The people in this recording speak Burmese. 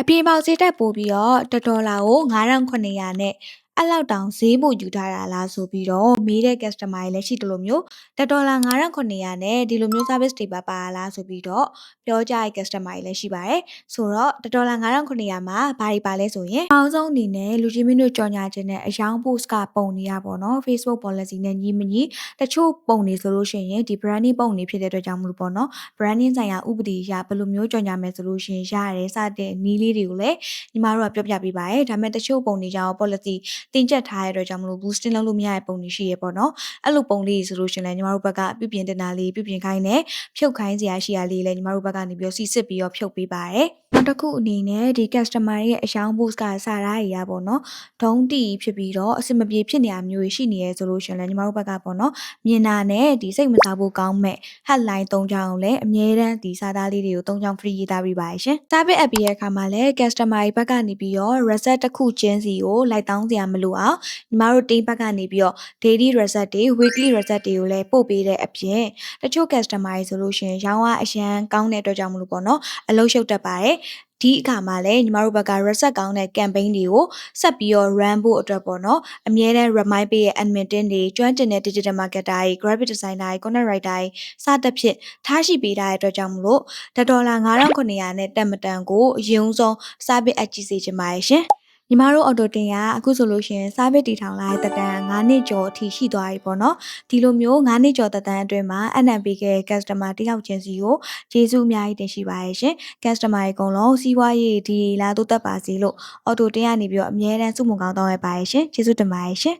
အပြင်ပေါက်ဈေးတက်ပို့ပြီးတော့$ကို9,900နဲ့အဲ့လောက်တောင်ဈေးပို့ယူထားတာလားဆိုပြီးတော့မေးတဲ့ customer တွေလည်းရှိတယ်လို့မျိုး$9,900နဲ့ဒီလိုမျိုး service တွေပါပါလားဆိုပြီးတော့ပြောကြတဲ့ customer တွေလည်းရှိပါတယ်ဆိုတော့$9,900မှာဘာတွေပါလဲဆိုရင်အောင်ဆုံးအနေနဲ့လူချင်းမင်းတို့ကြော်ညာခြင်းနဲ့အယောင် post ကပုံနေရပါတော့ Facebook policy နဲ့ညီမညီတချို့ပုံနေဆိုလို့ရှိရင်ဒီ branding ပုံနေဖြစ်တဲ့အတွက်ကြောင့်မလို့ပေါ့နော် branding ဆိုင်ရာဥပဒေအရဘယ်လိုမျိုးကြော်ညာမယ်ဆိုလို့ရှိရင်ရတယ်စတဲ့နည်းလေးတွေကိုလည်းညီမတို့ကပြောပြပေးပါတယ်ဒါပေမဲ့တချို့ပုံတွေကြောင့် policy တင်ကျက်ထားတဲ့အတွက်ကြောင့်မလို့ boosting လုပ်လို့မရတဲ့ပုံတွေရှိရပေါ့နော်အဲ့လိုပုံလေးဆိုလို့ရှိရင်လည်းညီမတို့ဘက်ကပြုပြင်တင်တာလေးပြုပြင်ခိုင်းတယ်ဖြုတ်ခိုင်းစရာရှိရလေးလည်းညီမတို့ဘက်ကနေပြီးတော့စီစစ်ပြီးတော့ဖြုတ်ပေးပါတယ်နောက်တစ်ခုအနေနဲ့ဒီ customer ရဲ့အယောင် post ကစာသားတွေရပေါ့နော်ဒုံးတီဖြစ်ပြီးတော့အစမပြေဖြစ်နေရမျိုးရှိနေရဲဆိုလို့ရှိရင်လည်းညီမတို့ဘက်ကပေါ့နော်မြင်တာနဲ့ဒီစိတ်မစားဖို့ကောင်းမဲ့ headline 3ချောင်းကိုလည်းအမြဲတမ်းဒီစာသားလေးတွေကို3ချောင်း free ရေးသားပေးပါရရှင် service app ရဲ့အခါမှာလည်း customer တွေဘက်ကနေပြီးတော့ reset တစ်ခုချင်းစီကိုလိုက်တောင်းစရာမလိုအောင်ညီမတို့ team ဘက်ကနေပြီးတော့ daily reset တွေ weekly reset တွေကိုလည်းပို့ပေးတဲ့အပြင်တချို့ customer တွေဆိုလို့ရှိရင်ရောင်းအားအရန်ကောင်းတဲ့အတွက်ကြောင့်မလို့ပေါ့နော်အလုပ်ရှုပ်တတ်ပါတယ်ဒီအခါမှာလည်းညီမတို့ဘက်က reset ကောင်းတဲ့ campaign တွေကိုဆက်ပြီးတော့ run ဖို့အတွက်ပေါ့နော်အမြဲတမ်း remind ပေးရဲ့ admin team တွေကျွမ်းကျင်တဲ့ digital marketer တွေ graphic designer တွေ content writer တွေစသဖြင့်ထားရှိပေးထားတဲ့အတွက်ကြောင့်မလို့$9,900နဲ့တက်မတန်ကိုအရင်ဆုံး service app ကြည့်စေချင်ပါရဲ့ရှင်ညီမတို့ auto တင်ကအခုဆိုလို့ရှိရင် service တီထောင်လာတဲ့တက်တန်း9နှစ်ကျော်အထိရှိသွားပြီပေါ့နော်ဒီလိုမျိုး9နှစ်ကျော်တက်တန်းအတွင်းမှာအနံပေးခဲ့တဲ့ customer တယောက်ချင်းစီကိုကျေးဇူးအများကြီးတင်ရှိပါရဲ့ရှင် customer တွေအကုန်လုံးစီးပွားရေးဒီလာတိုးတက်ပါစေလို့ auto တင်ကနေပြီးတော့အမြဲတမ်းစုမုံကောင်းတောင်းရပါရဲ့ရှင်ကျေးဇူးတင်ပါရဲ့ရှင်